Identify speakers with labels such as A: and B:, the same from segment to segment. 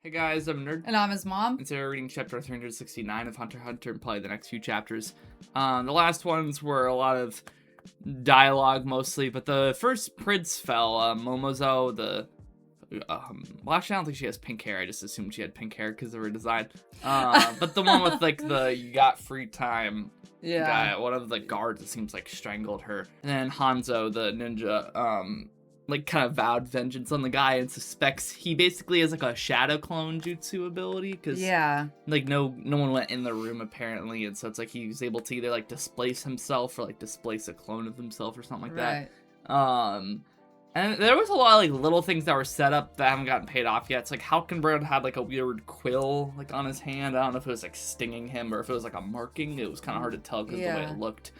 A: Hey guys, I'm Nerd.
B: And I'm his mom.
A: And today we're reading chapter 369 of Hunter x Hunter and probably the next few chapters. The last ones were a lot of dialogue mostly, but the first prince fell. Momozo, well, actually I don't think she has pink hair. I just assumed she had pink hair because of her design. But the one with like the you got free time guy, one of the guards, it seems like strangled her. And then Hanzo, the ninja, like kind of vowed vengeance on the guy and suspects he basically has like a shadow clone jutsu ability because like no one went in the room apparently, and so it's like he was able to either like displace himself or like displace a clone of himself or something like that. And there was a lot of like little things that were set up that haven't gotten paid off yet. It's like Halkenbrand had like a weird quill like on his hand. I don't know if it was like stinging him or if it was like a marking. It was kind of hard to tell because of the way it looked.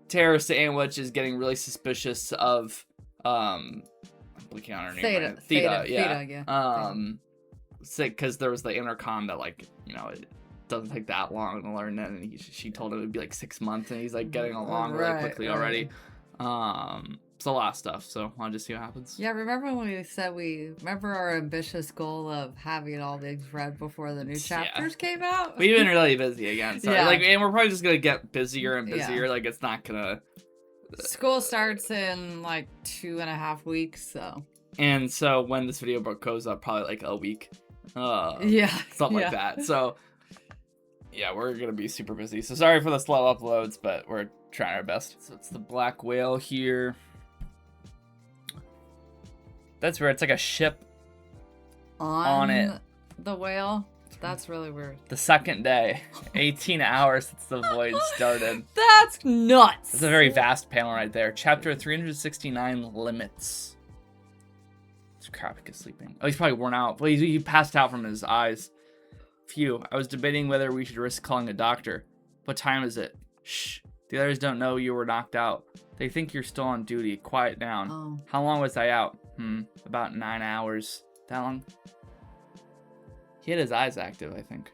A: Terra Sandwich is getting really suspicious of I'm blinking on her name. Theta, yeah. Because there was the intercom that like, you know, it doesn't take that long to learn that, and she told him it would be like 6 months, and he's like getting along really quickly already. It's a lot of stuff, so I'll just see what happens.
B: Yeah, remember when we said remember our ambitious goal of having all things read before the new chapters came out?
A: We've been really busy again, so like, and we're probably just gonna get busier and busier. Like, it's not gonna.
B: School starts in like 2.5 weeks, so. And
A: so when this video goes up, probably like a week. Something like that. So yeah, we're gonna be super busy. So sorry for the slow uploads, but we're trying our best. So it's the black whale here. That's weird. It's like a ship on it.
B: The whale. That's really weird.
A: The second day. 18 hours since the voyage started.
B: That's nuts.
A: It's a very vast panel right there. Chapter 369, Limits. It's Krapik is sleeping. Oh, he's probably worn out. Well, he passed out from his eyes. Phew. I was debating whether we should risk calling a doctor. What time is it? Shh. The others don't know you were knocked out. They think you're still on duty. Quiet down.
B: Oh.
A: How long was I out? About 9 hours. That long? He had his eyes active, I think.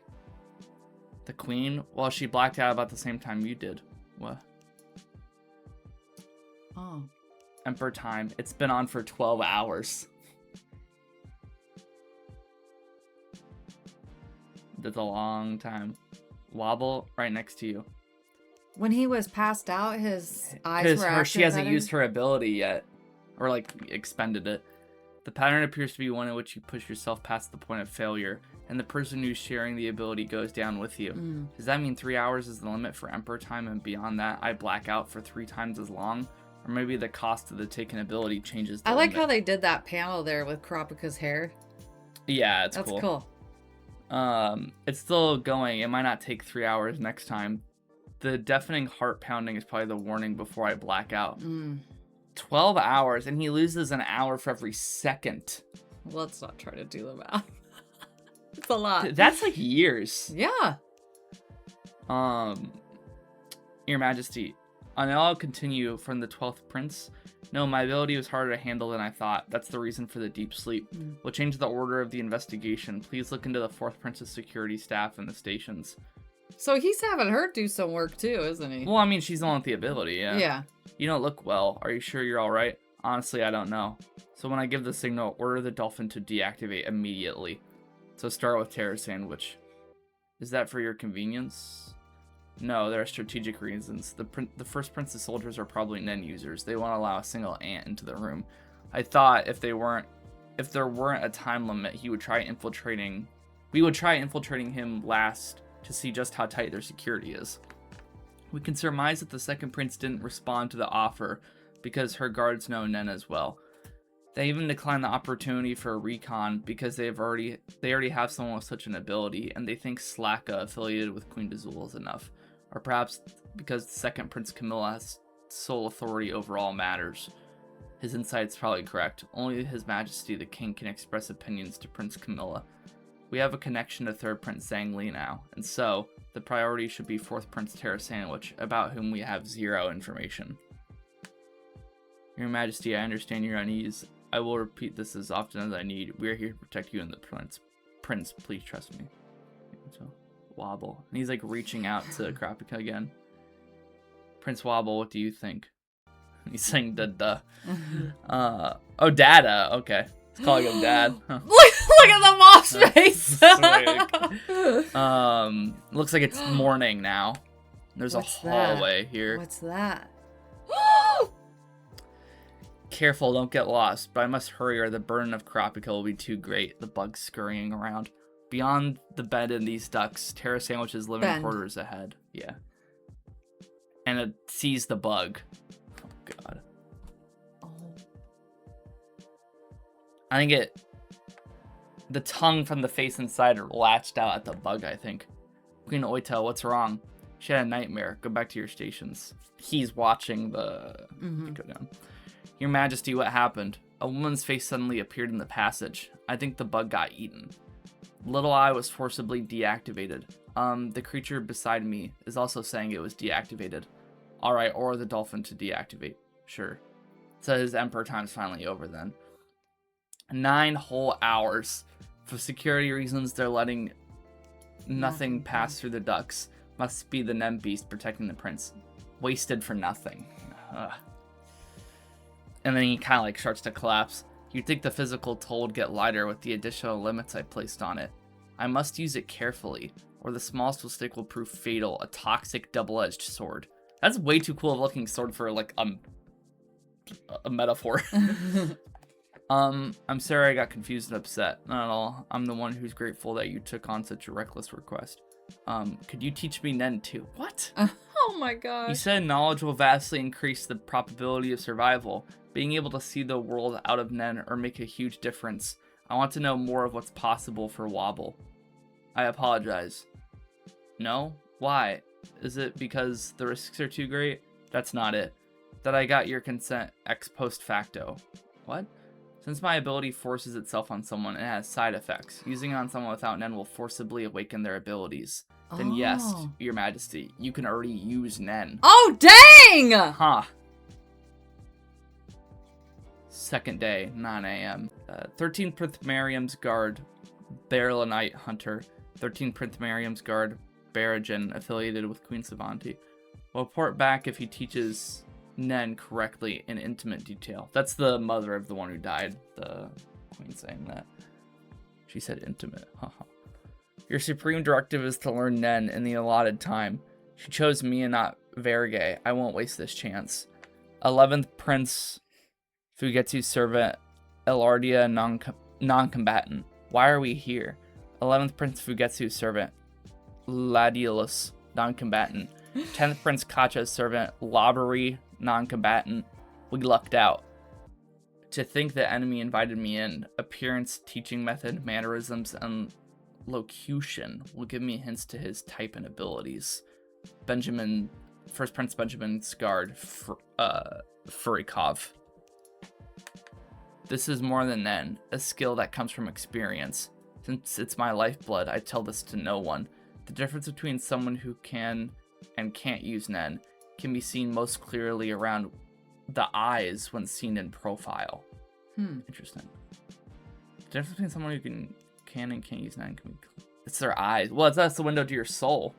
A: The queen? Well, she blacked out about the same time you did. What?
B: Oh.
A: Emperor time. It's been on for 12 hours. That's a long time. Wobble right next to you.
B: When he was passed out, his eyes were active.
A: She hasn't used her ability yet. Or, like, expended it. The pattern appears to be one in which you push yourself past the point of failure, and the person who's sharing the ability goes down with you. Does that mean 3 hours is the limit for Emperor time, and beyond that, I black out for 3 times as long? Or maybe the cost of the taken ability changes the limit.
B: How they did that panel there with Krapika's hair.
A: Yeah,
B: That's cool.
A: It's still going. It might not take 3 hours next time. The deafening heart pounding is probably the warning before I black out. 12 hours, and he loses an hour for every second.
B: Let's not try to do the math. It's a lot.
A: That's like years.
B: Yeah.
A: Your Majesty, I'll continue from the 12th Prince. No, my ability was harder to handle than I thought. That's the reason for the deep sleep. We'll change the order of the investigation. Please look into the 4th Prince's security staff and the stations.
B: So he's having her do some work too, isn't he?
A: Well, I mean, she's the one with the ability, yeah.
B: Yeah.
A: You don't look well. Are you sure you're alright? Honestly, I don't know. So when I give the signal, order the dolphin to deactivate immediately. So start with Terra Sandwich. Is that for your convenience? No, there are strategic reasons. The first Prince's soldiers are probably Nen users. They won't allow a single ant into the room. I thought if there weren't a time limit, we would try infiltrating him last to see just how tight their security is. We can surmise that the second prince didn't respond to the offer because her guards know Nen as well. They even declined the opportunity for a recon because they already have someone with such an ability, and they think Slacka affiliated with Queen Dazul is enough. Or perhaps because the second Prince Camilla's sole authority over all matters. His insight's probably correct. Only His Majesty the King can express opinions to Prince Camilla. We have a connection to 3rd Prince Zhangli now, and so the priority should be 4th Prince Terra Sandwich, about whom we have 0 information. Your Majesty, I understand your unease. I will repeat this as often as I need. We are here to protect you and the Prince. Prince, please trust me. So, Wobble. And he's like reaching out to Krapika again. Prince Wobble, what do you think? He's saying da-da. Oh, Dada. Okay. It's calling him dad. Huh.
B: Look at the moth's face.
A: Looks like it's morning now. There's
B: What's
A: a hallway here.
B: What's that?
A: Careful, don't get lost, but I must hurry or the burden of Karapika will be too great. The bug's scurrying around. Beyond the bed and these ducks, Terra Sandwich's living quarters ahead. Yeah. And it sees the bug. Oh, God.
B: Oh.
A: I think the tongue from the face inside latched out at the bug, I think. Queen Oita, what's wrong? She had a nightmare. Go back to your stations. He's watching the... Go down. Your Majesty, what happened? A woman's face suddenly appeared in the passage. I think the bug got eaten. Little Eye was forcibly deactivated. The creature beside me is also saying it was deactivated. Alright, or the dolphin to deactivate. Sure. So his Emperor time's finally over then. 9 whole hours. For security reasons, they're letting nothing pass through the ducts. Must be the Nem Beast protecting the prince. Wasted for nothing. Ugh. And then he kind of like starts to collapse. You'd think the physical toll would get lighter with the additional limits I placed on it. I must use it carefully, or the smallest mistake will prove fatal, a toxic double-edged sword. That's way too cool of a looking sword for like a metaphor. I'm sorry I got confused and upset. Not at all. I'm the one who's grateful that you took on such a reckless request. Could you teach me Nen too? What?
B: Oh my god.
A: You said knowledge will vastly increase the probability of survival. Being able to see the world out of Nen or make a huge difference. I want to know more of what's possible for Wobble. I apologize. No? Why? Is it because the risks are too great? That's not it. That I got your consent ex post facto. What? Since my ability forces itself on someone, it has side effects. Using it on someone without Nen will forcibly awaken their abilities. Then yes, Your Majesty, you can already use Nen.
B: Oh, dang!
A: Huh. Second day, 9 a.m. 13th Prince Miriam's Guard, Berlinite Hunter. 13th Prince Miriam's Guard, Barajan, affiliated with Queen Savanti. Will report back if he teaches Nen correctly in intimate detail. That's the mother of the one who died, the queen saying that. She said intimate. Haha. Your supreme directive is to learn Nen in the allotted time. She chose me and not Verge. I won't waste this chance. 11th Prince Fugetsu's servant, Elardia, non-combatant. Why are we here? 11th Prince Fugetsu's servant, Ladiolus, non-combatant. 10th Prince Kacha's servant, Lobbery, non-combatant. We lucked out. To think the enemy invited me in. Appearance, teaching method, mannerisms, and locution will give me hints to his type and abilities. First Prince Benjamin's guard, Furikov. This is more than Nen, a skill that comes from experience. Since it's my lifeblood, I tell this to no one. The difference between someone who can and can't use Nen can be seen most clearly around the eyes when seen in profile. Interesting. The difference between someone who can and can't use Nen can be... It's their eyes. Well, that's the window to your soul.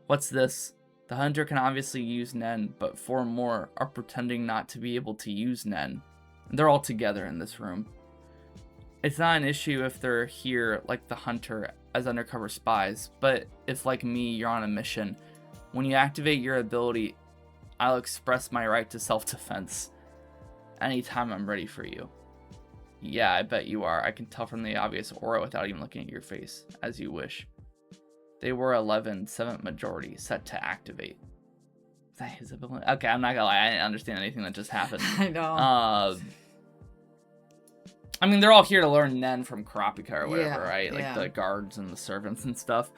A: What's this? The hunter can obviously use Nen, but 4 more are pretending not to be able to use Nen. They're all together in this room. It's not an issue if they're here like the hunter as undercover spies, but if like me, you're on a mission. When you activate your ability, I'll express my right to self-defense. Anytime I'm ready for you. Yeah, I bet you are. I can tell from the obvious aura without even looking at your face. As you wish. They were 11, 7th majority, set to activate. Is that his ability? Okay, I'm not gonna lie, I didn't understand anything that just happened.
B: I know.
A: I mean, they're all here to learn Nen from Karapika or whatever,
B: Yeah,
A: right? Like
B: yeah.
A: the guards and the servants and stuff.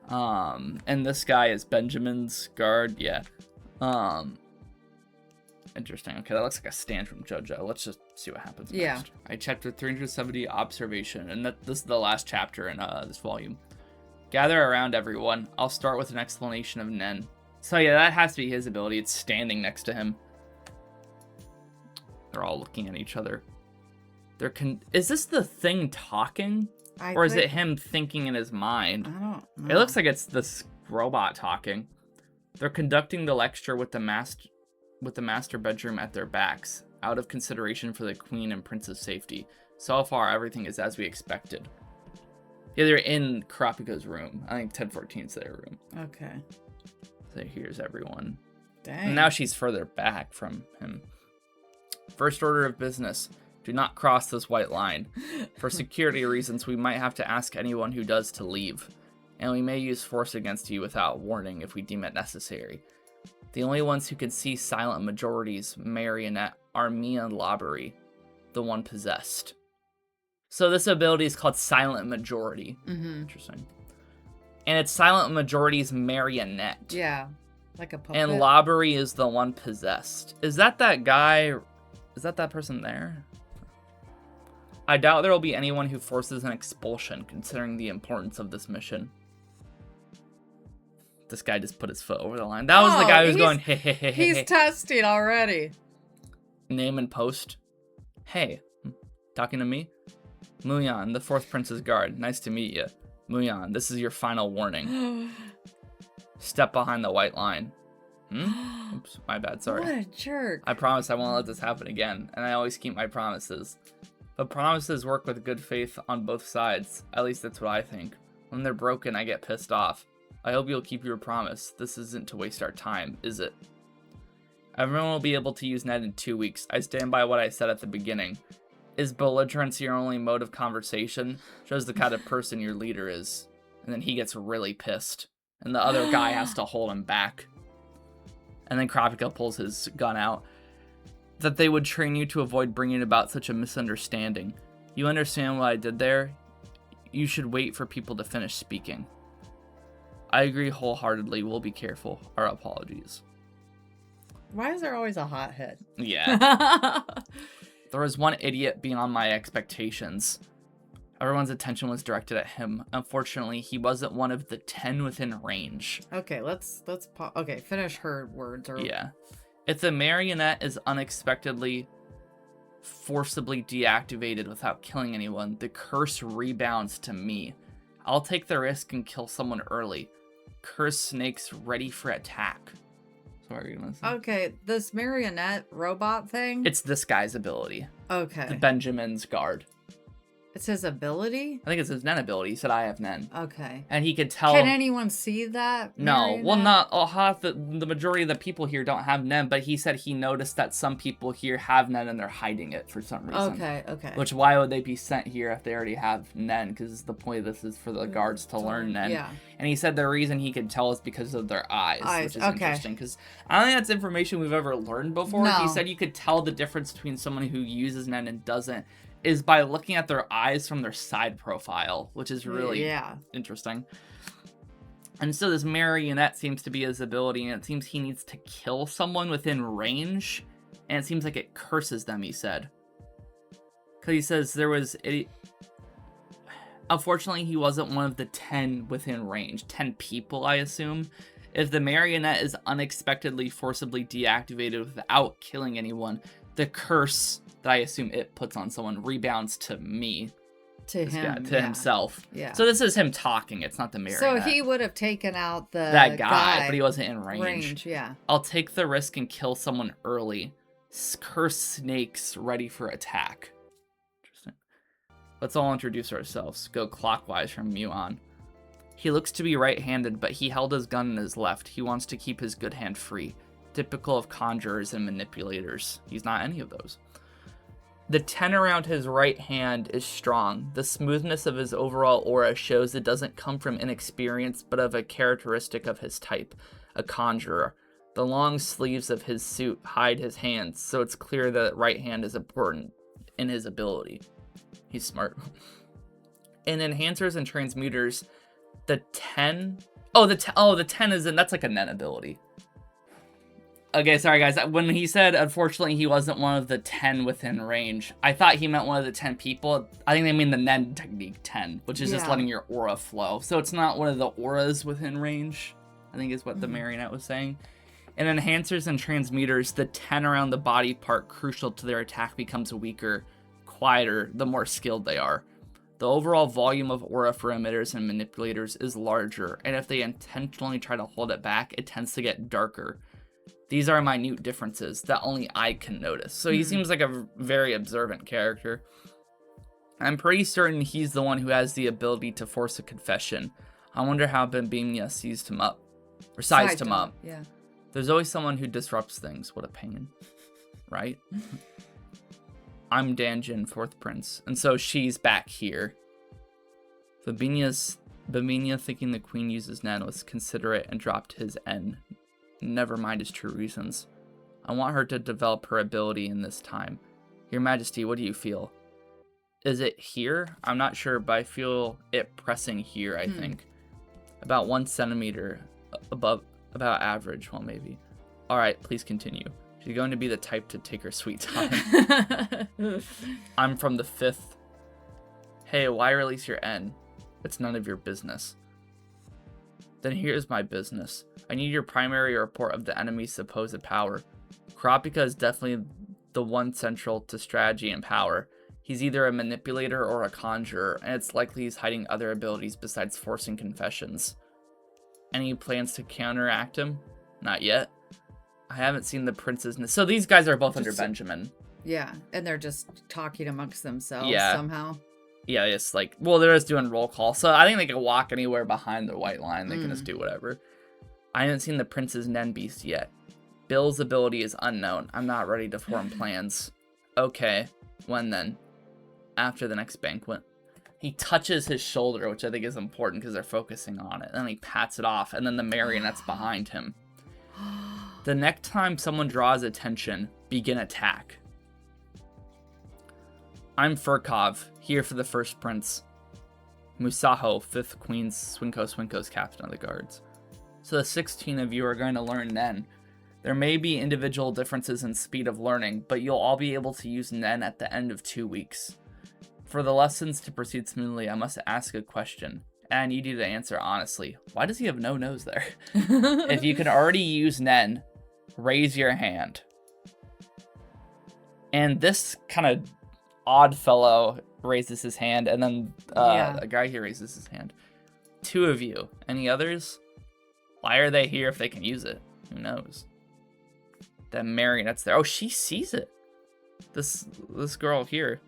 A: And this guy is Benjamin's guard, yeah. Interesting. Okay, that looks like a stand from JoJo. Let's just see what happens
B: Yeah.
A: next. Chapter 370, Observation, and this is the last chapter in this volume. Gather around, everyone. I'll start with an explanation of Nen. So yeah, that has to be his ability. It's standing next to him. They're all looking at each other. Is this the thing talking? Or is it him thinking in his mind?
B: I don't know.
A: It looks like it's this robot talking. They're conducting the lecture with the master bedroom at their backs, out of consideration for the queen and prince's safety. So far, everything is as we expected. Yeah, they're in Kurapika's room. I think 1014's their room.
B: Okay.
A: So here's everyone.
B: Dang.
A: And now she's further back from him. First order of business. Do not cross this white line. For security reasons, we might have to ask anyone who does to leave. And we may use force against you without warning if we deem it necessary. The only ones who can see silent majorities, Marionette, are me and Lobbery, the one possessed. So this ability is called Silent Majority.
B: Mm-hmm.
A: Interesting. And it's Silent Majority's Marionette.
B: Yeah, like a puppet.
A: And Lobbery is the one possessed. Is that guy? Is that person there? I doubt there will be anyone who forces an expulsion, considering the importance of this mission. This guy just put his foot over the line. That was the guy who's going, hey, hey, hey,
B: He's
A: hey.
B: testing already.
A: Name and post. Hey, talking to me? Muyan, the 4th Prince's Guard. Nice to meet you. Muyan, this is your final warning. Step behind the white line. Oops, my bad, sorry.
B: What a jerk.
A: I promise I won't let this happen again, and I always keep my promises. But promises work with good faith on both sides. At least that's what I think. When they're broken, I get pissed off. I hope you'll keep your promise. This isn't to waste our time, is it? Everyone will be able to use net in 2 weeks. I stand by what I said at the beginning. Is belligerence your only mode of conversation? Shows the kind of person your leader is. And then he gets really pissed. And the other guy has to hold him back. And then Kurapika pulls his gun out. That they would train you to avoid bringing about such a misunderstanding. You understand what I did there? You should wait for people to finish speaking. I agree wholeheartedly. We'll be careful. Our apologies.
B: Why is there always a hothead?
A: Yeah. There was one idiot beyond my expectations. Everyone's attention was directed at him. Unfortunately, he wasn't one of the 10 within range.
B: Okay, let's okay, finish her words. Or...
A: Yeah. If the marionette is unexpectedly, forcibly deactivated without killing anyone, the curse rebounds to me. I'll take the risk and kill someone early. Curse snakes ready for attack. So what are you gonna say?
B: Okay, this marionette robot thing?
A: It's this guy's ability.
B: Okay.
A: The Benjamin's guard.
B: It's his ability?
A: I think it's his Nen ability. He said, I have Nen.
B: Okay.
A: And he could tell...
B: Can anyone see that?
A: No.
B: marionette?
A: Well, not half the majority of the people here don't have Nen, but he said he noticed that some people here have Nen and they're hiding it for some reason.
B: Okay.
A: Which, why would they be sent here if they already have Nen? Because the point of this is for the guards to learn Nen.
B: Yeah.
A: And he said the reason he could tell is because of their eyes. Which is
B: okay.
A: interesting. Because I don't think that's information we've ever learned before.
B: No.
A: He said you could tell the difference between someone who uses Nen and doesn't is by looking at their eyes from their side profile, which is really interesting. And so this marionette seems to be his ability, and it seems he needs to kill someone within range, and it seems like it curses them, he said. Because he says there was... Unfortunately, he wasn't one of the 10 within range. 10 people, I assume. If the marionette is unexpectedly forcibly deactivated without killing anyone, the curse that I assume it puts on someone rebounds to me.
B: To him.
A: To himself.
B: Yeah.
A: So this is him talking. It's not the marionette.
B: So he would have taken out
A: that guy, but he wasn't in range.
B: Yeah.
A: I'll take the risk and kill someone early. Curse snakes ready for attack. Interesting. Let's all introduce ourselves. Go clockwise from Muon. He looks to be right-handed, but he held his gun in his left. He wants to keep his good hand free. Typical of conjurers and manipulators. He's not any of those. The 10 around his right hand is strong. The smoothness of his overall aura shows it doesn't come from inexperience, but of a characteristic of his type, a conjurer. The long sleeves of his suit hide his hands, so it's clear that right hand is important in his ability. He's smart. In enhancers and transmuters, the 10... the 10 is that's like a Nen ability. Okay, sorry guys. When he said, unfortunately, he wasn't one of the 10 within range, I thought he meant one of the 10 people. I think they mean the Nen technique 10, which is just letting your aura flow. So it's not one of the auras within range, I think is what the marionette was saying. In enhancers and transmuters, the 10 around the body part crucial to their attack becomes weaker, quieter, the more skilled they are. The overall volume of aura for emitters and manipulators is larger, and if they intentionally try to hold it back, it tends to get darker. These are minute differences that only I can notice. So he seems like a very observant character. I'm pretty certain he's the one who has the ability to force a confession. I wonder how Bambinia sized him up. Or sized him up.
B: Yeah.
A: There's always someone who disrupts things. What a pain. Right? I'm Danjin, 4th Prince. And so she's back here. Baminia, thinking the queen uses Nen, was considerate and dropped his N. Never mind his true reasons. I want her to develop her ability in this time. Your Majesty, what do you feel? Is it here? I'm not sure, but I feel it pressing here, I think. About 1 centimeter above, about average, well, maybe. Alright, please continue. She's going to be the type to take her sweet time. I'm from the 5th. Hey, why release your N? It's none of your business. Then here's my business. I need your primary report of the enemy's supposed power. Kurapika is definitely the one central to strategy and power. He's either a manipulator or a conjurer, and it's likely he's hiding other abilities besides forcing confessions. Any plans to counteract him? Not yet. I haven't seen the prince's... So these guys are both under Benjamin.
B: Yeah, and they're just talking amongst themselves somehow.
A: Yeah, it's like... Well, they're just doing roll call, so I think they can walk anywhere behind the white line. They can just do whatever. I haven't seen the prince's Nen Beast yet. Bill's ability is unknown. I'm not ready to form plans. Okay, when then? After the next banquet. He touches his shoulder, which I think is important because they're focusing on it. And then he pats it off, and then the marionette's behind him. The next time someone draws attention, begin attack. I'm Furkov, here for the 1st Prince. Musaho, 5th Queen's Swinko's captain of the guards. So the 16 of you are going to learn Nen. There may be individual differences in speed of learning, but you'll all be able to use Nen at the end of 2 weeks. For the lessons to proceed smoothly, I must ask a question, and I need you to answer honestly. Why does he have no nose there? If you can already use Nen, raise your hand. And this kind of odd fellow raises his hand, and then a guy here raises his hand. 2 of you. Any others? Why are they here if they can use it? Who knows? That marionette's there. Oh, she sees it. This girl here.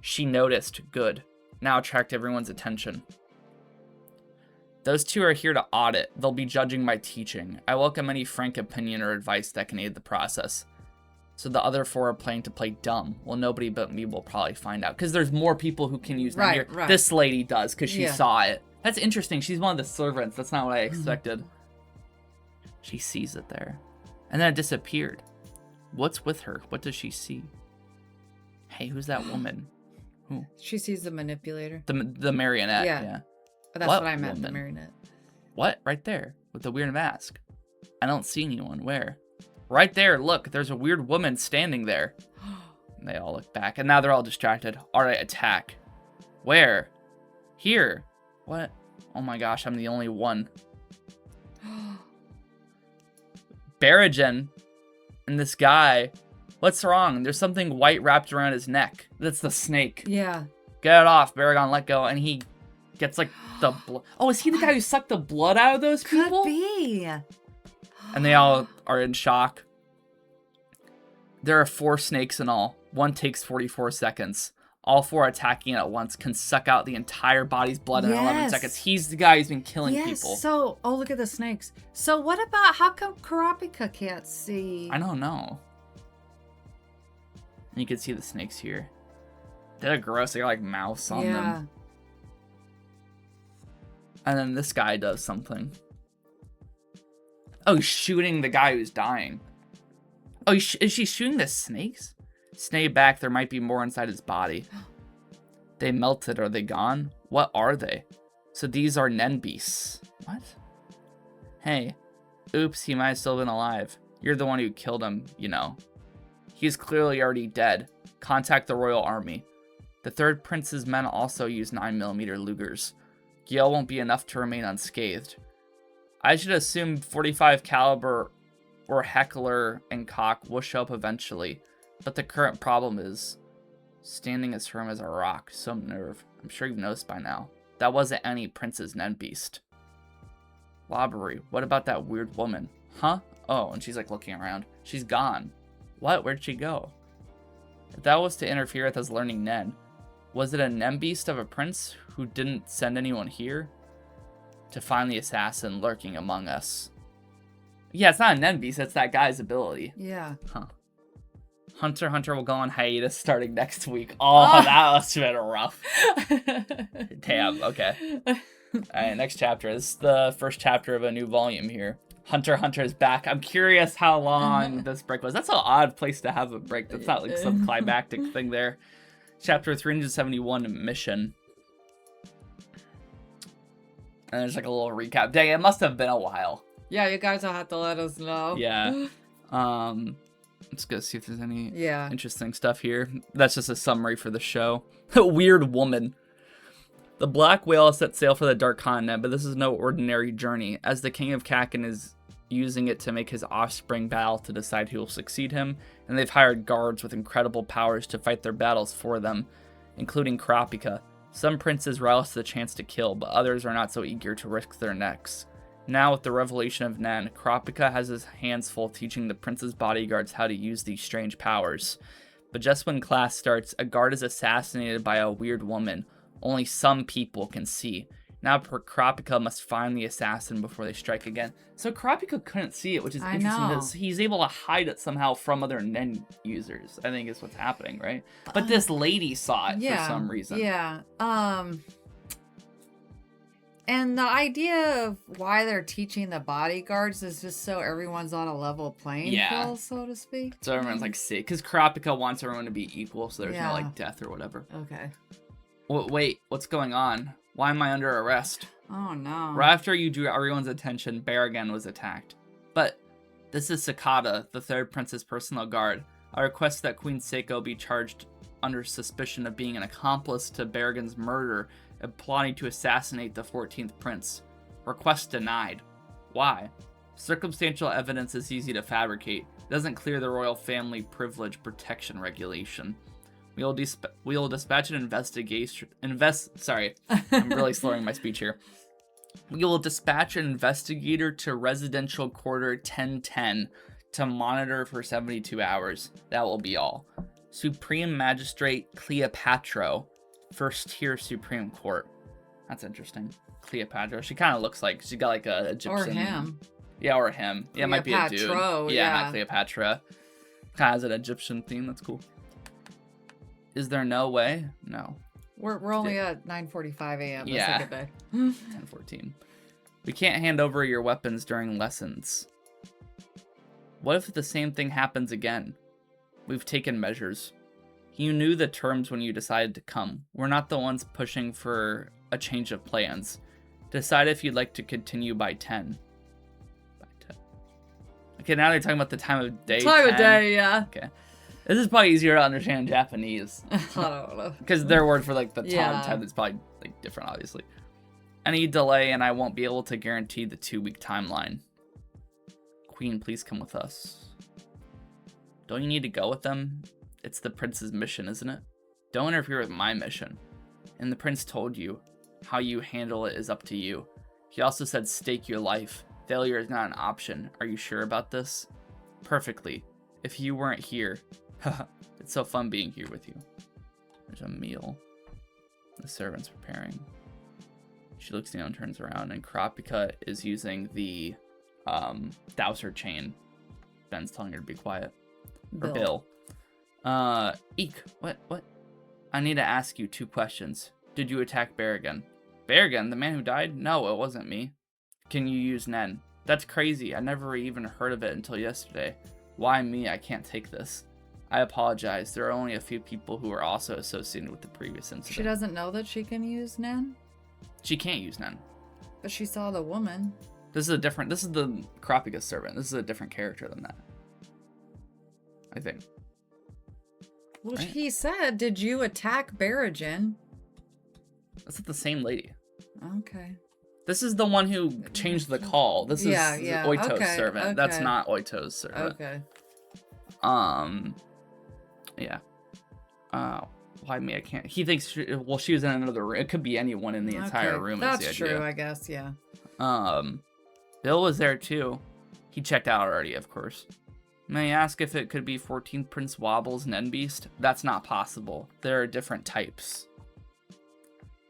A: She noticed. Good. Now attract everyone's attention. Those 2 are here to audit. They'll be judging my teaching. I welcome any frank opinion or advice that can aid the process. So the other 4 are planning to play dumb. Well, nobody but me will probably find out. Because there's more people who can use them here. Right. This lady does, because she saw it. That's interesting. She's one of the servants. That's not what I expected. She sees it there. And then it disappeared. What's with her? What does she see? Hey, who's that woman? Who?
B: She sees the manipulator.
A: The marionette. Yeah.
B: That's what I meant, woman? The marionette.
A: What? Right there. With the weird mask. I don't see anyone. Where? Right there. Look, there's a weird woman standing there. And they all look back. And now they're all distracted. Alright, attack. Where? Here. What? Oh my gosh, I'm the only one. Barajan and this guy. What's wrong? There's something white wrapped around his neck. That's the snake.
B: Yeah.
A: Get it off. Baragon, let go. And he gets like the blood. Oh, is he the guy who sucked the blood out of those people?
B: Could be.
A: And they all are in shock. There are 4 snakes in all. One takes 44 seconds. All 4 attacking at once can suck out the entire body's blood in 11 seconds. He's the guy who's been killing people.
B: So, oh, look at the snakes. So what about, how come Kurapika can't see?
A: I don't know. And you can see the snakes here. They're gross. They got like mouths on them. And then this guy does something. Oh, he's shooting the guy who's dying. Oh, is she shooting the snakes? Stay back, there might be more inside his body. They melted, are they gone? What are they? So these are Nen beasts. What? Hey. Oops, he might have still been alive. You're the one who killed him, you know. He's clearly already dead. Contact the royal army. The 3rd prince's men also use 9mm Lugers. Gale won't be enough to remain unscathed. I should assume 45 caliber or Heckler and Cock will show up eventually. But the current problem is standing as firm as a rock. Some nerve. I'm sure you've noticed by now. That wasn't any prince's Nen beast. Lobbery. What about that weird woman? Huh? Oh, and she's like looking around. She's gone. What? Where'd she go? If that was to interfere with us learning Nen, Was it a Nembeast of a prince who didn't send anyone here? To find the assassin lurking among us. Yeah, it's not a Nembeast, it's that guy's ability.
B: Yeah.
A: Huh. Hunter x Hunter will go on hiatus starting next week. Oh, that must have been rough. Damn, okay. Alright, next chapter. This is the first chapter of a new volume here. Hunter x Hunter is back. I'm curious how long this break was. That's an odd place to have a break. That's not like some climactic thing there. Chapter 371, Mission. And there's like a little recap. Dang, it must have been a while.
B: Yeah, you guys will have to let us know.
A: Yeah. Let's go see if there's any
B: Yeah.
A: interesting stuff here. That's just a summary for the show. Weird woman. The Black Whale has set sail for the Dark Continent, but this is no ordinary journey, as the King of Kakin is using it to make his offspring battle to decide who will succeed him, and they've hired guards with incredible powers to fight their battles for them, including Karapika. Some princes relish the chance to kill, but others are not so eager to risk their necks. Now, with the revelation of Nen, Karapika has his hands full teaching the prince's bodyguards how to use these strange powers. But just when class starts, a guard is assassinated by a weird woman. Only some people can see. Now Karapika must find the assassin before they strike again. So Karapika couldn't see it, which is interesting because he's able to hide it somehow from other Nen users, I think is what's happening, right? But this lady saw it for some reason.
B: Yeah. And the idea of why they're teaching the bodyguards is just so everyone's on a level playing field, so to speak.
A: So everyone's like sick. Because Karapika wants everyone to be equal, so there's no like death or whatever.
B: Okay.
A: Wait, what's going on? Why am I under arrest?
B: Oh no.
A: Right after you drew everyone's attention, Berrigan was attacked. But this is Sakata, the third prince's personal guard. I request that Queen Seiko be charged under suspicion of being an accomplice to Berrigan's murder and plotting to assassinate the 14th prince. Request denied. Why? Circumstantial evidence is easy to fabricate. It doesn't clear the royal family privilege protection regulation. We will dispatch an investigation. Sorry, I'm really slurring my speech here. We will dispatch an investigator to residential quarter 1010 to monitor for 72 hours. That will be all. Supreme Magistrate Cleopatra, first tier Supreme Court. That's interesting. Cleopatra. She kind of looks like she got like a Egyptian.
B: Or him.
A: Yeah, or him. Yeah, it might be a dude.
B: Yeah,
A: not Cleopatra. Kind of has an Egyptian theme. That's cool. Is there no way? No.
B: We're only at 9:45 a.m.
A: Yeah.
B: That's a good day.
A: 10:14. We can't hand over your weapons during lessons. What if the same thing happens again? We've taken measures. You knew the terms when you decided to come. We're not the ones pushing for a change of plans. Decide if you'd like to continue by 10. By 10. Okay, now they're talking about the time of day.
B: Time
A: 10.
B: of day, yeah.
A: Okay. This is probably easier to understand in Japanese.
B: I don't know.
A: Because their word for like the time is probably like different, obviously. Any delay and I won't be able to guarantee the 2-week timeline. Queen, please come with us. Don't you need to go with them? It's the prince's mission, isn't it? Don't interfere with my mission. And the prince told you, how you handle it is up to you. He also said stake your life. Failure is not an option. Are you sure about this? Perfectly. If you weren't here, it's so fun being here with you. There's a meal. The servant's preparing. She looks down, turns around, and Karapika is using the dowser chain. Ben's telling her to be quiet. Or Bill. Eek, what? I need to ask you 2 questions. Did you attack Berrigan? Berrigan, the man who died? No, it wasn't me. Can you use Nen? That's crazy. I never even heard of it until yesterday. Why me? I can't take this. I apologize. There are only a few people who are also associated with the previous incident.
B: She doesn't know that she can use Nen?
A: She can't use Nen.
B: But she saw the woman.
A: This is the Karapika's servant. This is a different character than that. I think.
B: Well, right? He said, did you attack Berrigan?
A: That's not the same lady.
B: Okay.
A: This is the one who changed the call. This is Oito's servant. Okay. That's not Oito's servant.
B: Okay.
A: Yeah. Why me? I can't. He thinks she was in another room. It could be anyone in the entire room.
B: That's true, I guess, yeah.
A: Bill was there too. He checked out already, of course. May I ask if it could be 14th Prince Wobble's Nenbeast? That's not possible. There are different types.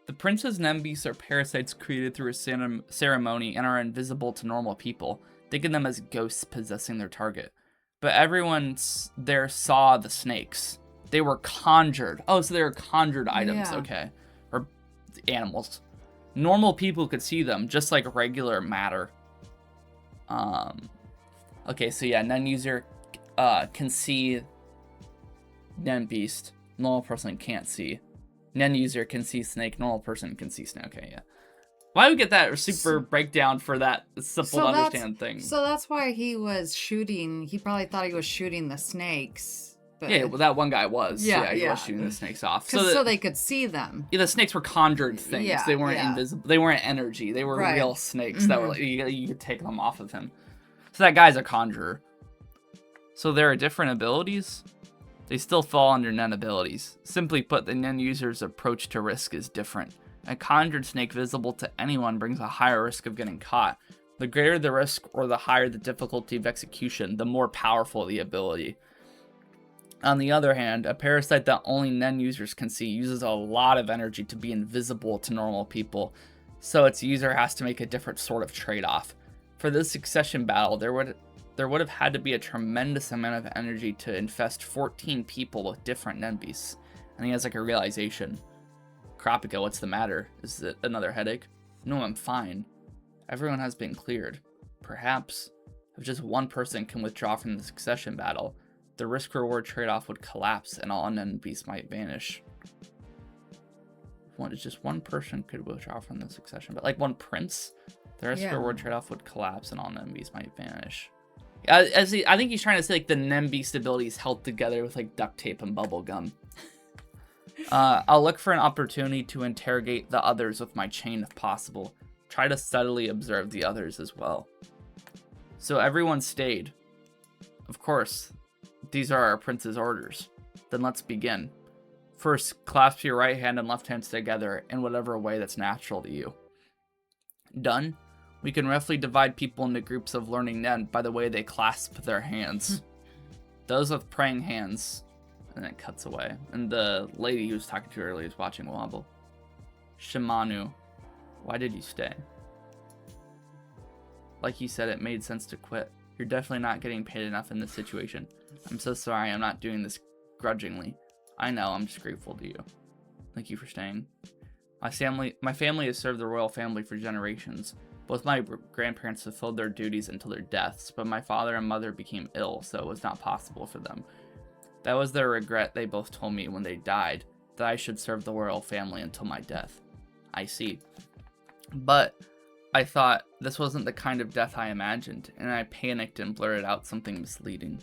A: The prince's Nembeasts are parasites created through a ceremony and are invisible to normal people. Think of them as ghosts possessing their target. But everyone there saw the snakes. They were conjured. Oh, so they were conjured items.
B: Yeah.
A: Okay. Or animals. Normal people could see them, just like regular matter. Okay, so yeah, non-user can see Nembeast. Normal person can't see. Non-user can see snake. Normal person can see snake. Okay, yeah. Why do we get that super breakdown for that simple to understand thing?
B: So that's why he was shooting. He probably thought he was shooting the snakes. But
A: yeah, well, that one guy was.
B: Yeah,
A: he was shooting the snakes off.
B: So they could see them.
A: Yeah, the snakes were conjured things.
B: Yeah,
A: they weren't invisible. They weren't energy. They were real snakes that were like, you could take them off of him. So that guy's a conjurer. So there are different abilities. They still fall under Nen abilities. Simply put, the Nen user's approach to risk is different. A conjured snake visible to anyone brings a higher risk of getting caught. The greater the risk or the higher the difficulty of execution, the more powerful the ability. On the other hand, a parasite that only Nen users can see uses a lot of energy to be invisible to normal people, so its user has to make a different sort of trade-off. For this succession battle, there would have had to be a tremendous amount of energy to infest 14 people with different Nembeasts. And he has like a realization. Kropika, what's the matter? Is it another headache? No, I'm fine. Everyone has been cleared. Perhaps, if just one person can withdraw from the succession battle, the risk-reward trade-off would collapse and all Nembeasts might vanish. Just one person could withdraw from the succession battle. Like one prince? The risk-reward trade-off would collapse and all Nembeasts might vanish. I think he's trying to say like the Nembeast abilities held together with like duct tape and bubble gum. I'll look for an opportunity to interrogate the others with my chain if possible. Try to subtly observe the others as well. So everyone stayed. Of course, these are our prince's orders. Then let's begin. First, clasp your right hand and left hands together in whatever way that's natural to you. Done? We can roughly divide people into groups of learning Nen by the way they clasp their hands. Those with praying hands. And then it cuts away. And the lady who was talking to earlier is watching wobble. Shimanu, why did you stay? Like you said, it made sense to quit. You're definitely not getting paid enough in this situation. I'm so sorry, I'm not doing this grudgingly. I know, I'm just grateful to you. Thank you for staying. My family has served the royal family for generations. Both my grandparents fulfilled their duties until their deaths, but my father and mother became ill, so it was not possible for them. That was their regret. They both told me when they died that I should serve the royal family until my death. I see. But I thought this wasn't the kind of death I imagined, and I panicked and blurted out something misleading.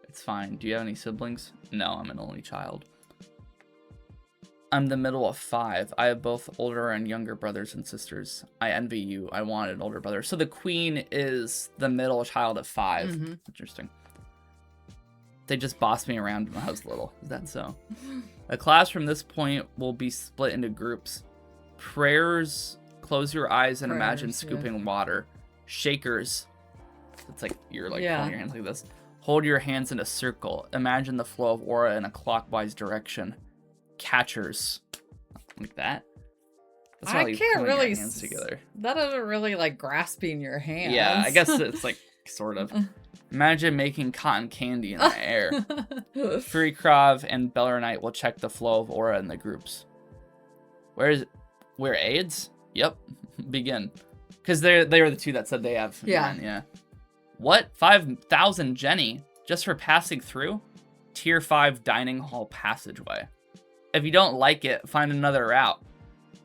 A: It's fine. Do you have any siblings? No, I'm an only child. I'm the middle of 5. I have both older and younger brothers and sisters. I envy you. I wanted an older brother. So the queen is the middle child of 5. Mm-hmm. Interesting. They just bossed me around when I was little. Is that so? A class from this point will be split into groups. Prayers, close your eyes and imagine scooping water. Shakers, it's like you're like holding your hands like this. Hold your hands in a circle. Imagine the flow of aura in a clockwise direction. Catchers, like that. That's
B: I can't really.
A: Your hands together.
B: That isn't really like grasping your hands.
A: Yeah, I guess it's like sort of. Imagine making cotton candy in the air. Freekrov and Bellerknight will check the flow of aura in the groups. Where AIDS? Yep. Begin. Because they were the two that said they have. Yeah. What? 5,000 Jenny just for passing through? Tier 5 dining hall passageway. If you don't like it, find another route.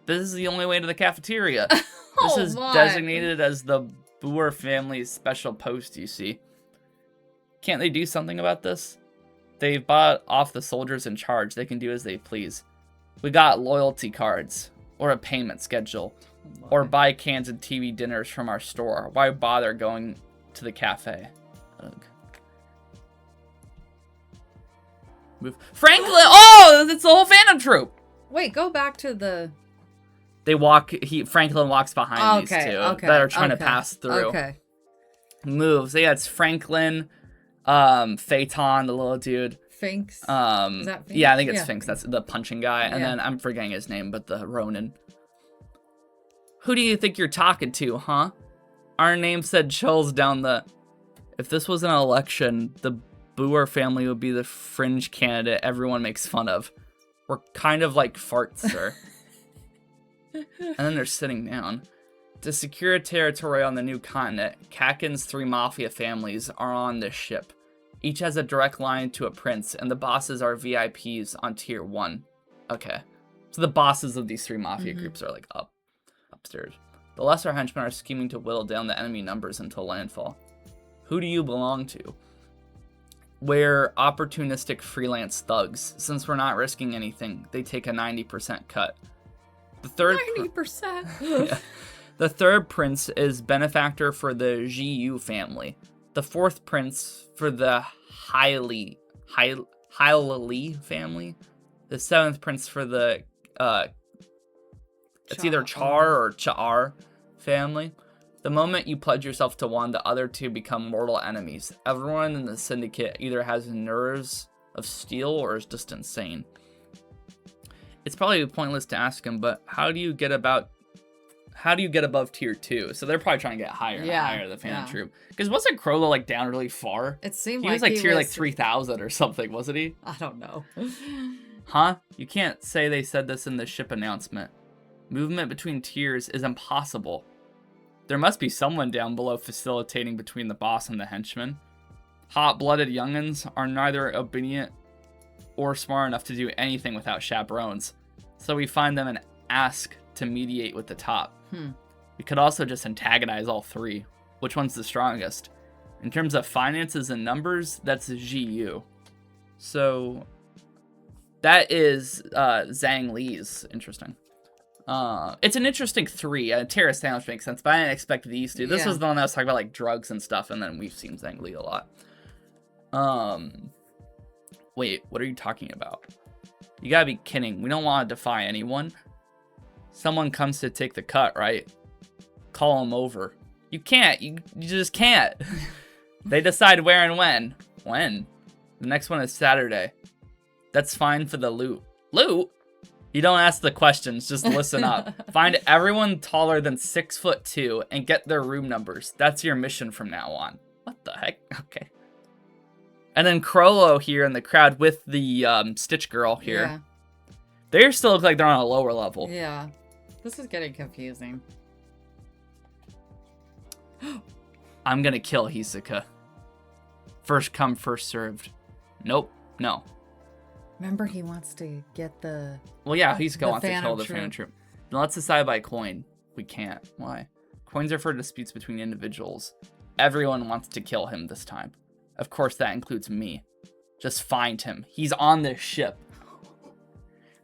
A: This is the only way to the cafeteria. This is designated as the Boer family's special post, you see. Can't they do something about this? They've bought off the soldiers in charge. They can do as they please. We got loyalty cards, or a payment schedule, or buy cans and TV dinners from our store. Why bother going to the cafe? Ugh. Move. Franklin! Oh, it's the whole Phantom Troop!
B: Wait, go back to the...
A: Franklin walks behind these two that are trying to pass through.
B: Okay.
A: Moves. Yeah, it's Franklin, Phaeton, the little dude,
B: Finks. Is that Finks?
A: Yeah, I think it's Finks. That's the punching guy. And
B: Yeah.
A: then I'm forgetting his name, but the Ronin. Who do you think you're talking to, huh? Our name said chills down the... If this was an election, the Boer family would be the fringe candidate everyone makes fun of. We're kind of like farts, sir. And then they're sitting down. To secure territory on the new continent, Kakin's 3 mafia families are on this ship. Each has a direct line to a prince, and the bosses are VIPs on tier 1. Okay. So the bosses of these 3 mafia groups are like upstairs. The lesser henchmen are scheming to whittle down the enemy numbers until landfall. Who do you belong to? We're opportunistic freelance thugs. Since we're not risking anything, they take a 90% cut. The third
B: 90%.
A: Yeah. The third prince is benefactor for the GU family. The 4th prince for the Haile family. The 7th prince for the it's either Char or Cha'ar family. The moment you pledge yourself to one, the other 2 become mortal enemies. Everyone in the syndicate either has nerves of steel or is just insane. It's probably pointless to ask him, but how do you get above tier 2? So they're probably trying to get higher and higher, the fan troop. Because wasn't Crollo like down really far?
B: It seemed
A: he was like tier like 3,000 or something, wasn't he?
B: I don't know.
A: Huh? You can't say they said this in the ship announcement. Movement between tiers is impossible. There must be someone down below facilitating between the boss and the henchman. Hot-blooded young'uns are neither obedient or smart enough to do anything without chaperones. So we find them and ask to mediate with the top. We could also just antagonize all 3. Which one's the strongest? In terms of finances and numbers, that's GU. So that is Zhang Li's. Interesting. It's an interesting 3. Terra Sandwich makes sense, but I didn't expect these 2. This was the one that was talking about like drugs and stuff, and then we've seen Zhang Li a lot. Wait, what are you talking about? You gotta be kidding. We don't want to defy anyone. Someone comes to take the cut, right? Call them over. You can't. You just can't. They decide where and when. When? The next one is Saturday. That's fine for the loot. Loot? You don't ask the questions, just listen up. Find everyone taller than 6'2" and get their room numbers. That's your mission from now on. What the heck? Okay. And then Crollo here in the crowd with the Stitch girl here.
B: Yeah.
A: They still look like they're on a lower level.
B: Yeah. This is getting confusing.
A: I'm gonna kill Hisoka. First come, first served. Nope. No.
B: Remember, he wants to get the...
A: Well, yeah, Hisoka wants to kill the
B: Phantom
A: Phantom Troop. Now let's decide by coin. We can't. Why? Coins are for disputes between individuals. Everyone wants to kill him this time. Of course, that includes me. Just find him. He's on this ship.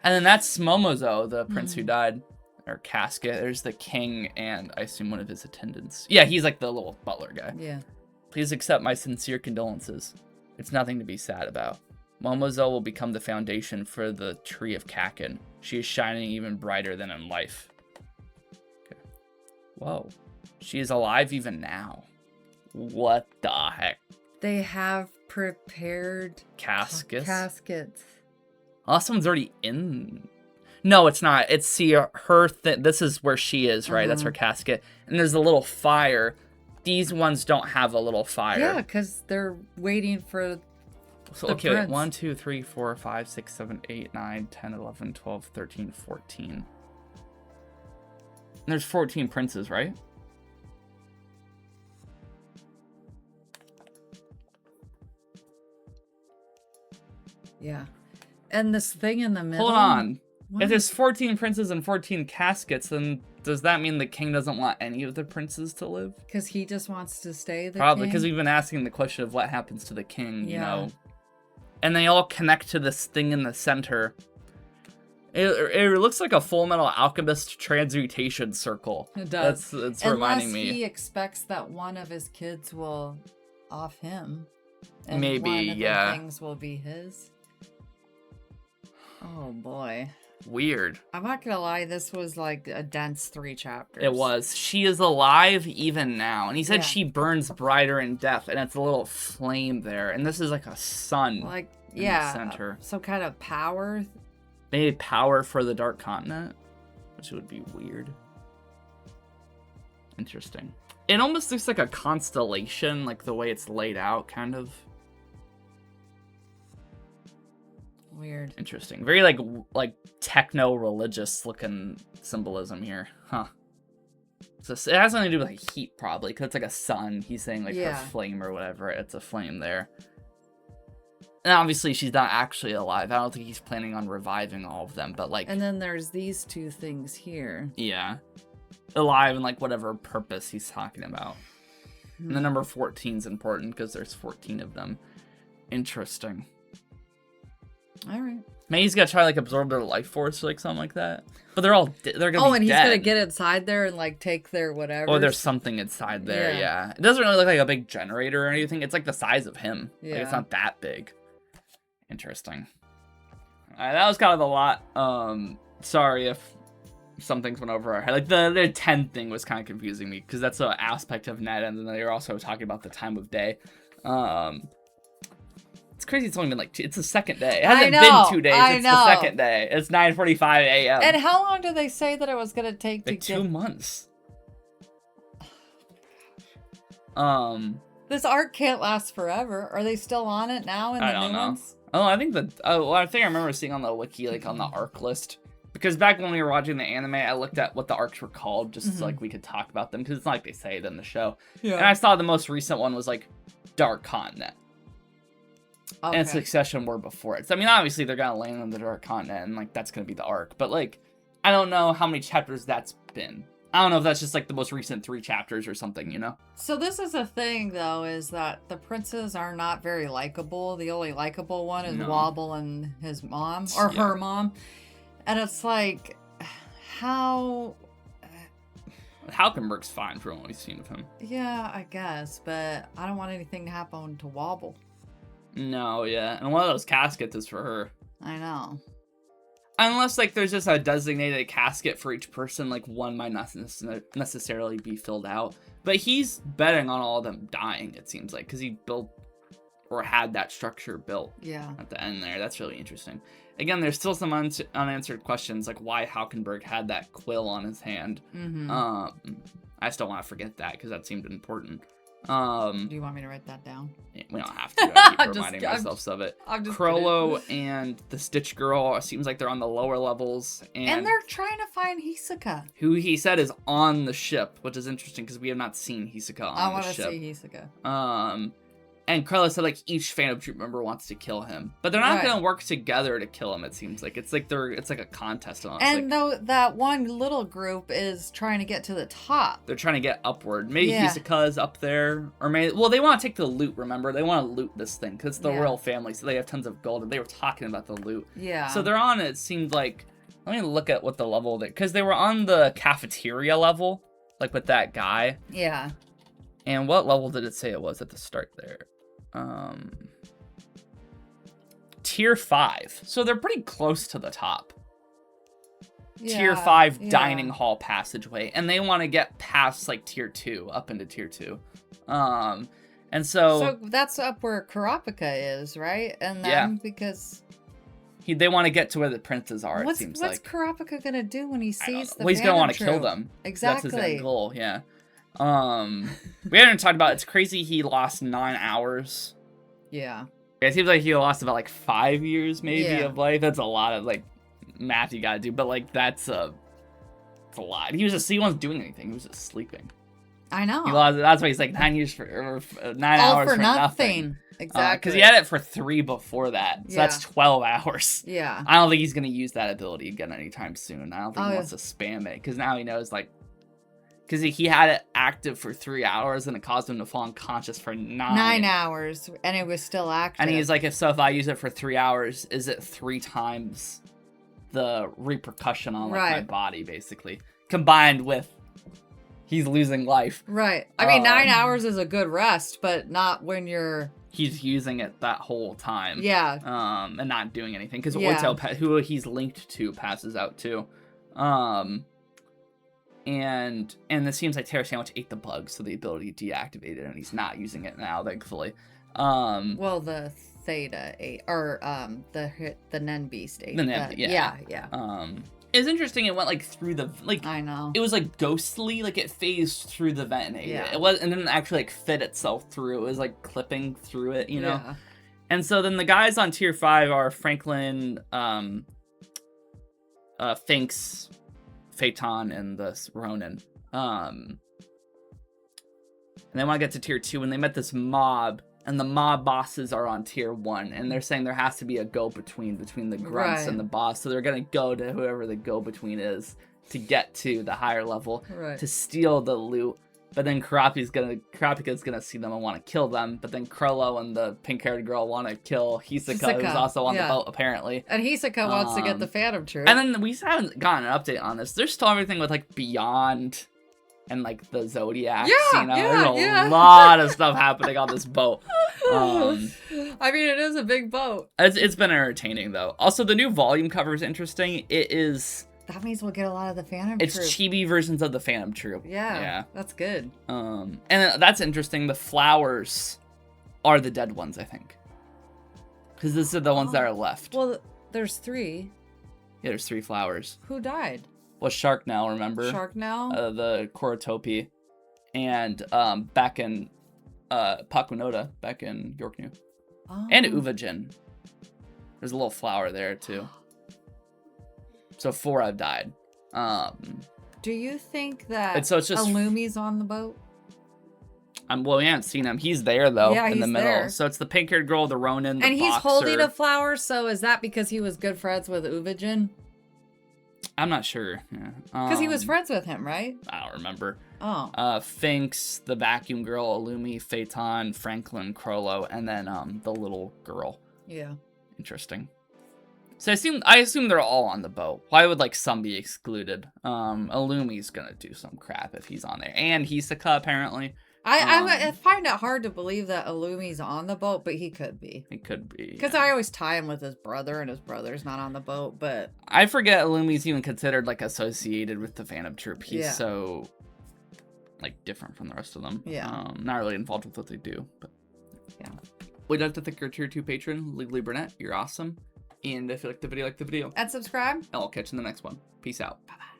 A: And then that's Momozo, the prince who died. Or casket. There's the king and I assume one of his attendants. Yeah, he's like the little butler guy.
B: Yeah.
A: Please accept my sincere condolences. It's nothing to be sad about. Momozo will become the foundation for the tree of Kakin. She is shining even brighter than in life. Okay. Whoa. She is alive even now. What the heck?
B: They have prepared
A: Caskets?
B: caskets.
A: Oh, someone's already in. No, it's not. It's her this is where she is, right? That's her casket. And there's a little fire. These ones don't have a little fire.
B: Yeah, because they're waiting for
A: So,
B: the
A: okay,
B: prince.
A: wait. 1, 2, 3, 4, 5, 6, 7, 8, 9, 10, 11, 12, 13, 14. And there's 14 princes, right?
B: Yeah. And this thing in the middle.
A: Hold on.
B: What?
A: If there's 14 princes and 14 caskets, then does that mean the king doesn't want any of the princes to live?
B: Because he just wants to stay the
A: Probably,
B: king?
A: because we've been asking the question of what happens to the king, you
B: Yeah.
A: know. And they all connect to this thing in the center. It looks like a Full Metal Alchemist transmutation circle.
B: It does.
A: That's reminding
B: Unless
A: me.
B: he expects that one of his kids will off him. And
A: Maybe,
B: one of
A: yeah.
B: the things will be his. Oh boy.
A: Weird.
B: I'm not gonna lie, this was like a dense 3 chapters.
A: It was. She is alive even now. And he said
B: Yeah.
A: she burns brighter in death, and it's a little flame there. And this is like a sun.
B: Like,
A: in the center.
B: Some kind of power.
A: Maybe power for the Dark Continent, which would be weird. Interesting. It almost looks like a constellation, like the way it's laid out, kind of.
B: Weird.
A: Interesting. Very like techno-religious looking symbolism here, huh? So it has something to do with like heat, probably, because it's like a sun. He's saying like her flame or whatever. It's a flame there. And obviously she's not actually alive. I don't think he's planning on reviving all of them, but like.
B: And then there's these two things here.
A: Yeah. Alive and like whatever purpose he's talking about. And the number 14 is important because there's 14 of them. Interesting.
B: All right.
A: Maybe he's gonna try like absorb their life force or like something like that. But they're gonna be dead.
B: And he's gonna get inside there and like take their whatever.
A: Oh, there's something inside there. Yeah. It doesn't really look like a big generator or anything. It's like the size of him. Yeah. Like, it's not that big. Interesting. All right, that was kind of a lot. Sorry if some things went over our head. Like the 10 thing was kind of confusing me because that's an aspect of net, and then they were also talking about the time of day. It's crazy. It's only been like it's the second day. It hasn't been 2 days. It's the second day. It's 9:45 a.m.
B: And how long did they say that it was gonna take to
A: get? 2 months.
B: This arc can't last forever. Are they still on it now in the new ones?
A: Oh, I think I think I remember seeing on the wiki, like on the arc list. Because back when we were watching the anime, I looked at what the arcs were called, just so like we could talk about them, because it's not like they say it in the show. Yeah. And I saw the most recent one was like Dark Continent. Okay. And Succession were before it. So I mean, obviously they're gonna land on the Dark Continent, and like that's gonna be the arc. But like, I don't know how many chapters that's been. I don't know if that's just like the most recent 3 chapters or something, you know?
B: So this is a thing, though, is that the princes are not very likable. The only likable one is Wobble and his mom, or her mom. And it's like, how...
A: Halkenberg's fine for what we've seen of him.
B: Yeah, I guess, but I don't want anything to happen to Wobble.
A: No, yeah. And one of those caskets is for her.
B: I know.
A: Unless, like, there's just a designated casket for each person, like, one might not necessarily be filled out. But he's betting on all of them dying, it seems like, because he built, or had that structure built at the end there. That's really interesting. Again, there's still some unanswered questions, like why Halkenberg had that quill on his hand. I still want to forget that, because that seemed important.
B: Do you want me to write that down?
A: Yeah, we don't have to. I keep reminding ourselves of it. Crollo and the Stitch Girl, it seems like they're on the lower levels.
B: And they're trying to find Hisoka.
A: Who he said is on the ship, which is interesting because we have not seen Hisoka on the ship.
B: I want to see Hisoka.
A: And Crollo said like each Phantom Troop member wants to kill him, but they're not going to work together to kill him. It seems like it's like a contest.
B: And though that one little group is trying to get to the top,
A: they're trying to get upward. Maybe Hisoka's up there, or maybe they want to take the loot. Remember, they want to loot this thing because it's the royal family, so they have tons of gold, and they were talking about the loot.
B: Yeah.
A: So they're on. It seemed like let me look at what the level because they were on the cafeteria level, like with that guy.
B: Yeah.
A: And what level did it say it was at the start there? Tier 5. So they're pretty close to the top. Yeah, tier 5 dining hall passageway. And they want to get past like tier 2, up into tier 2. And so...
B: So that's up where Kurapika is, right? And then because...
A: They want to get to where the princes are, it seems like.
B: What's Kurapika going to do when he sees the
A: he's going to want to kill them.
B: Exactly.
A: That's his end goal, yeah. We haven't talked about it's crazy he lost 9 hours.
B: Yeah.
A: It seems like he lost about like 5 years maybe of life. That's a lot of like math you gotta do, but like that's a lot. He wasn't doing anything. He was just sleeping.
B: I know.
A: He lost. That's why he's like 9 years for 9 hours for nothing.
B: Exactly.
A: Because he had it for 3 before that, so that's 12 hours.
B: Yeah.
A: I don't think he's gonna use that ability again anytime soon. I don't think he wants to spam it because now he knows like. Because he had it active for 3 hours and it caused him to fall unconscious for 9
B: hours, and it was still active.
A: And he's like, if I use it for 3 hours, is it 3 times the repercussion on like my body, basically? Combined with he's losing life.
B: Right. I mean, 9 hours is a good rest, but not when you're...
A: He's using it that whole time.
B: Yeah.
A: And not doing anything. Because Oito, who he's linked to, passes out too. And it seems like Terra Sandwich ate the bug, so the ability deactivated, and he's not using it now, thankfully.
B: Well, the Theta 8 or the Nen Beast 8.
A: The Nen, yeah.
B: Yeah.
A: It's interesting. It went like through the
B: I know.
A: It was like ghostly, like it phased through the vent.
B: Yeah.
A: It was, and didn't actually like fit itself through. It was like clipping through it, you know.
B: Yeah.
A: And so then the guys on tier 5 are Franklin, Finks, Phaeton, and the Ronin. And then when I get to tier 2, when they met this mob, and the mob bosses are on tier 1, and they're saying there has to be a go-between between the grunts and the boss, so they're gonna go to whoever the go-between is to get to the higher level to steal the loot. But then Karapika's gonna see them and want to kill them. But then Krollo and the pink-haired girl want to kill Hisoka, who's also on the boat apparently.
B: And Hisoka wants to get the Phantom Troupe.
A: And then we haven't gotten an update on this. There's still everything with like Beyond and like the Zodiacs. There's a lot of stuff happening on this boat.
B: I mean, it is a big boat.
A: It's been entertaining though. Also, the new volume cover is interesting. It is.
B: That means we'll get a lot of the Phantom Troupe.
A: It's chibi versions of the Phantom Troupe.
B: Yeah. That's good.
A: And that's interesting. The flowers are the dead ones, I think. Because these are the ones that are left.
B: Well, there's 3.
A: Yeah, there's 3 flowers.
B: Who died?
A: Well, Shark now, remember?
B: Shark now?
A: The Korotopi. And back in Pakunoda, back in Yorknew.
B: Oh.
A: And Uvajin. There's a little flower there, too. So 4 have died.
B: Do you think that
A: it's just
B: Illumi's on the boat?
A: Well, we haven't seen him. He's there, though, in the middle.
B: There.
A: So it's the pink-haired girl, the Ronin, the
B: And he's
A: boxer.
B: holding a flower, so is that because he was good friends with Uvajin?
A: I'm not sure.
B: Because he was friends with him, right?
A: I don't remember.
B: Oh.
A: Finks, the vacuum girl, Illumi, Phaeton, Franklin, Krollo, and then the little girl.
B: Yeah.
A: Interesting. So I assume they're all on the boat. Why would like some be excluded? Illumi's gonna do some crap if he's on there, and Hisoka apparently.
B: I find it hard to believe that Illumi's on the boat, but he could be.
A: It could be.
B: Because I always tie him with his brother, and his brother's not on the boat, but...
A: I forget Illumi's even considered, like, associated with the Phantom Troupe. He's so, like, different from the rest of them.
B: Yeah.
A: Not really involved with what they do, but...
B: Yeah.
A: We'd like to thank our Tier 2 patron, Legally Burnett. You're awesome. And if you liked the video,
B: And subscribe.
A: and I'll catch you in the next one. Peace out.
B: Bye-bye.